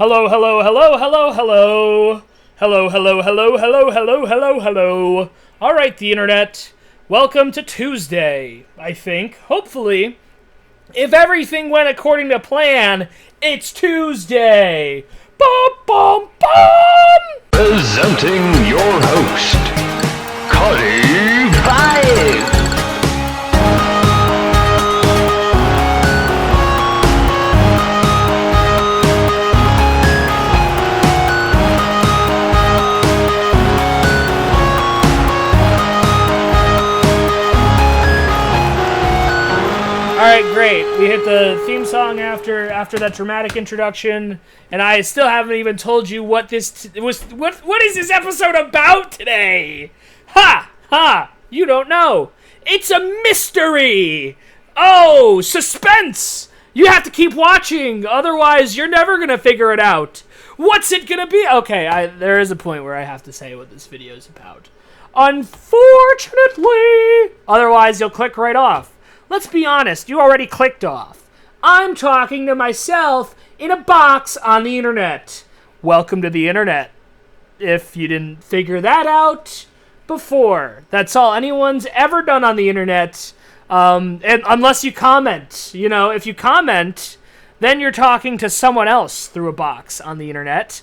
Hello, hello, hello, hello, hello. Hello, hello, hello, hello, hello, hello, hello. All right, the internet. Welcome to Tuesday, I think. Hopefully, if everything went according to plan, it's Tuesday. Bum, bum, bum. Presenting your host, Cuddy Vibe. Alright, great. We hit the theme song after that dramatic introduction, and I still haven't even told you what this what is this episode about today? Ha! Ha! You don't know. It's a mystery! Oh, suspense! You have to keep watching, otherwise you're never gonna figure it out. What's it gonna be? Okay, there is a point where I have to say what this video is about. Unfortunately! Otherwise you'll click right off. Let's be honest, you already clicked off. I'm talking to myself in a box on the internet. Welcome to the internet. If you didn't figure that out before. That's all anyone's ever done on the internet. And unless you comment. You know, if you comment, then you're talking to someone else through a box on the internet.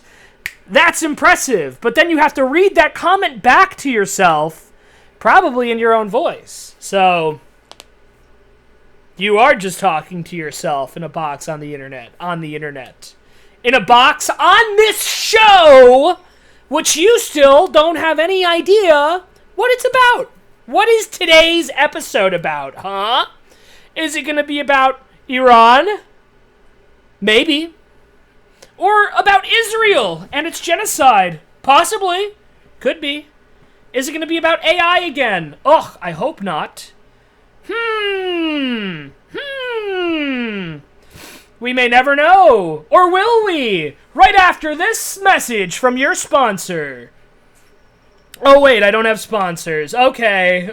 That's impressive. But then you have to read that comment back to yourself, probably in your own voice. So you are just talking to yourself in a box on the internet. In a box on this show, which you still don't have any idea what it's about. What is today's episode about, huh? Is it going to be about Iran? Maybe. Or about Israel and its genocide? Possibly. Could be. Is it going to be about AI again? Ugh, I hope not. We may never know. Or will we? Right after this message from your sponsor. Oh, wait, I don't have sponsors. Okay.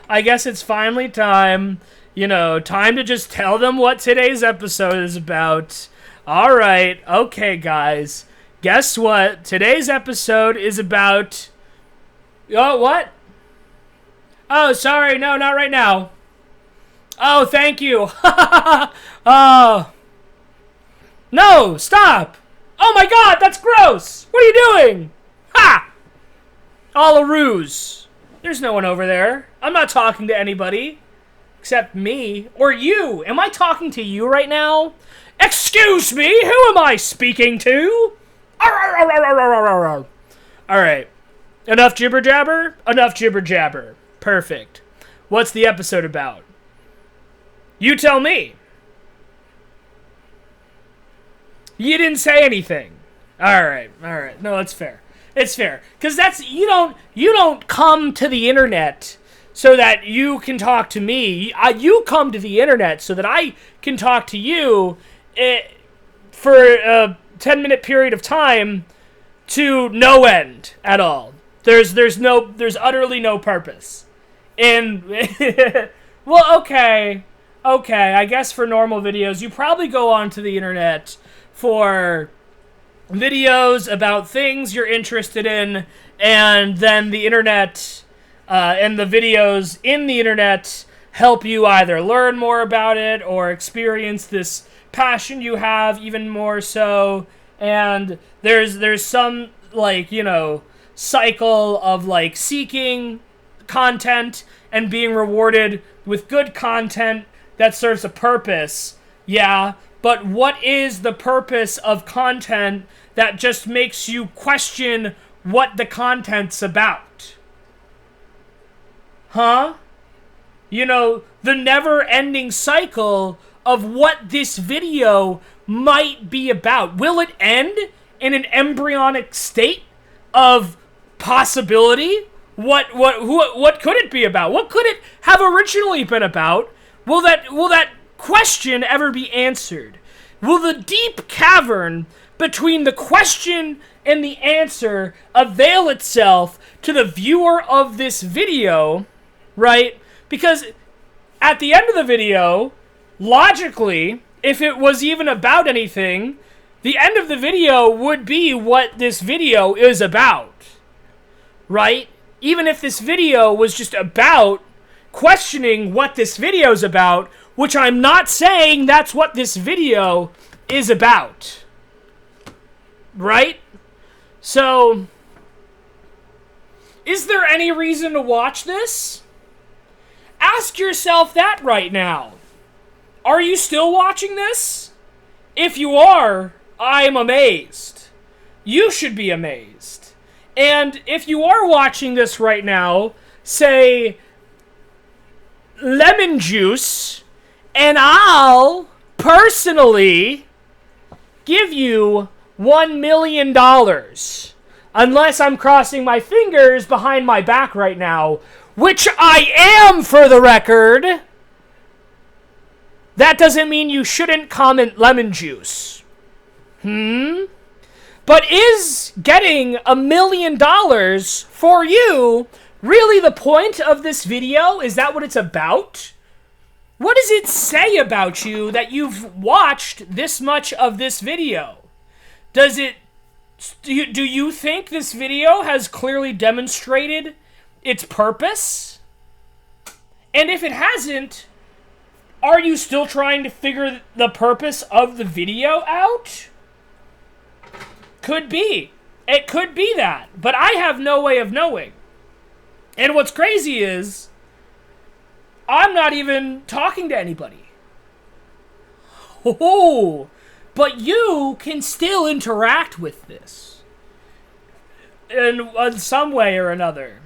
I guess it's finally time. Time to just tell them what today's episode is about. All right. Okay, guys. Guess what? Today's episode is about... Oh, what? Oh, sorry. No, not right now. Oh, thank you. Oh. No, stop. Oh my god, that's gross. What are you doing? Ha! All a ruse. There's no one over there. I'm not talking to anybody. Except me. Or you. Am I talking to you right now? Excuse me, who am I speaking to? Alright. Enough jibber jabber? Enough jibber jabber. Perfect. What's the episode about? You tell me. You didn't say anything. All right. No, that's fair. It's fair. Because you don't come to the internet so that you can talk to me. You come to the internet so that I can talk to you for a 10-minute period of time to no end at all. There's utterly no purpose. And well, okay, I guess for normal videos, you probably go onto the internet for videos about things you're interested in, and then the internet and the videos in the internet help you either learn more about it or experience this passion you have even more so. And there's some, cycle of, seeking content and being rewarded with good content that serves a purpose. Yeah, but what is the purpose of content that just makes you question what the content's about? Huh? The never-ending cycle of what this video might be about. Will it end in an embryonic state of possibility? What could it be about? What could it have originally been about? Will that question ever be answered? Will the deep cavern between the question and the answer avail itself to the viewer of this video, right? Because at the end of the video, logically, if it was even about anything, the end of the video would be what this video is about, right? Even if this video was just about questioning what this video is about, which I'm not saying that's what this video is about, right? So, is there any reason to watch this? Ask yourself that right now. Are you still watching this? If you are, I'm amazed. You should be amazed. And if you are watching this right now, say lemon juice, and I'll personally give you $1 million. Unless I'm crossing my fingers behind my back right now, which I am, for the record. That doesn't mean you shouldn't comment lemon juice. But is getting $1 million for you really the point of this video? Is that what it's about? What does it say about you that you've watched this much of this video? Do you think this video has clearly demonstrated its purpose? And if it hasn't, are you still trying to figure the purpose of the video out? Could be. It could be that. But I have no way of knowing. And what's crazy is, I'm not even talking to anybody. Oh, but you can still interact with this in some way or another.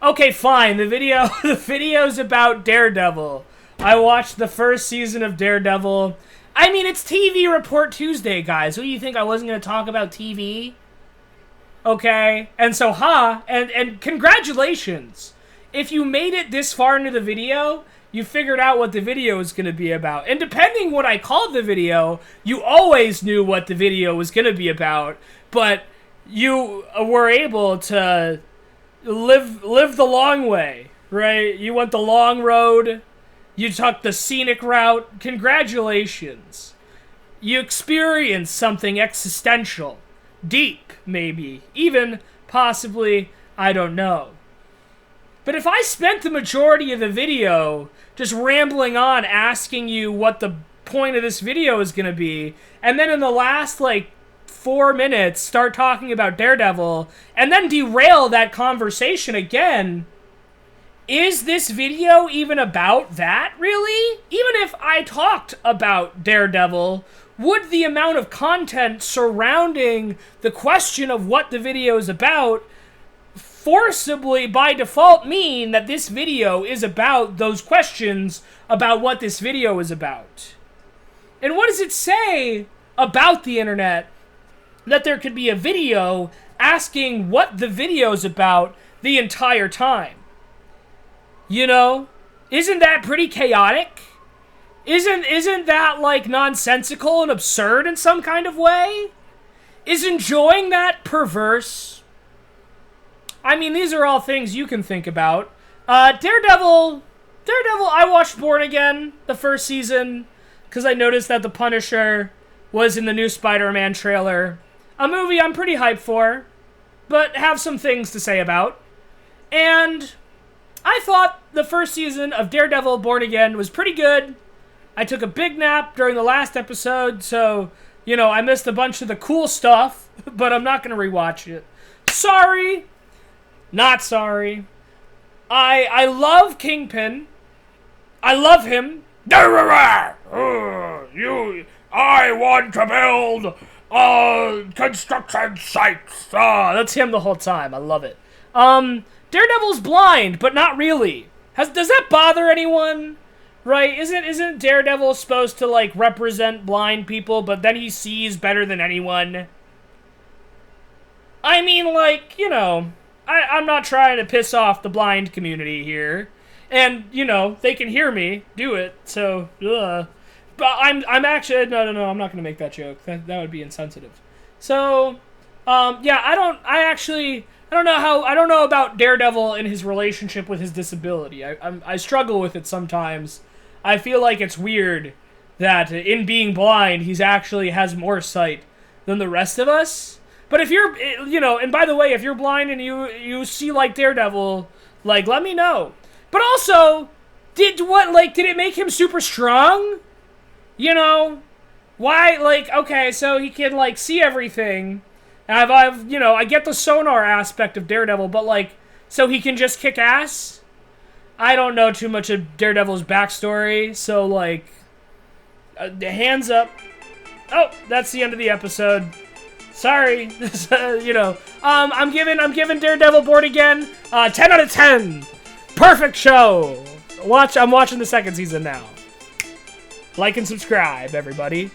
Okay, fine. The video's about Daredevil. I watched the first season of Daredevil. I mean, it's TV Report Tuesday, guys. What do you think, I wasn't going to talk about TV? Okay, and so, and congratulations. If you made it this far into the video, you figured out what the video is going to be about. And depending what I called the video, you always knew what the video was going to be about, but you were able to live the long way, right? You went the long road. You took the scenic route. Congratulations. You experienced something existential. Deep, maybe. Even, possibly, I don't know. But if I spent the majority of the video just rambling on asking you what the point of this video is going to be, and then in the last, 4 minutes start talking about Daredevil, and then derail that conversation again, is this video even about that, really? Even if I talked about Daredevil, would the amount of content surrounding the question of what the video is about forcibly, by default, mean that this video is about those questions about what this video is about? And what does it say about the internet that there could be a video asking what the video is about the entire time? You know? Isn't that pretty chaotic? Isn't that, nonsensical and absurd in some kind of way? Is enjoying that perverse? I mean, these are all things you can think about. Daredevil, I watched Born Again, the first season, because I noticed that the Punisher was in the new Spider-Man trailer. A movie I'm pretty hyped for, but have some things to say about. And I thought the first season of Daredevil Born Again was pretty good. I took a big nap during the last episode, so, I missed a bunch of the cool stuff, but I'm not going to rewatch it. Sorry. Not sorry. I love Kingpin. I love him. I want to build construction sites. That's him the whole time. I love it. Daredevil's blind, but not really. Does that bother anyone? Right? Isn't Daredevil supposed to, represent blind people, but then he sees better than anyone? I mean, I'm not trying to piss off the blind community here. And, they can hear me do it, so, ugh. But I'm actually, no, I'm not going to make that joke. That would be insensitive. So, yeah, I don't know about Daredevil and his relationship with his disability. I struggle with it sometimes. I feel like it's weird that in being blind, he's actually has more sight than the rest of us. But if you're, and by the way, if you're blind and you see like Daredevil, like, let me know. But also, did it make him super strong? Why, okay, so he can, see everything. I get the sonar aspect of Daredevil, but, so he can just kick ass? I don't know too much of Daredevil's backstory, so, hands up. Oh, that's the end of the episode. Sorry, I'm giving Daredevil Born Again 10 out of 10. Perfect show. I'm watching the second season now. Like and subscribe, everybody.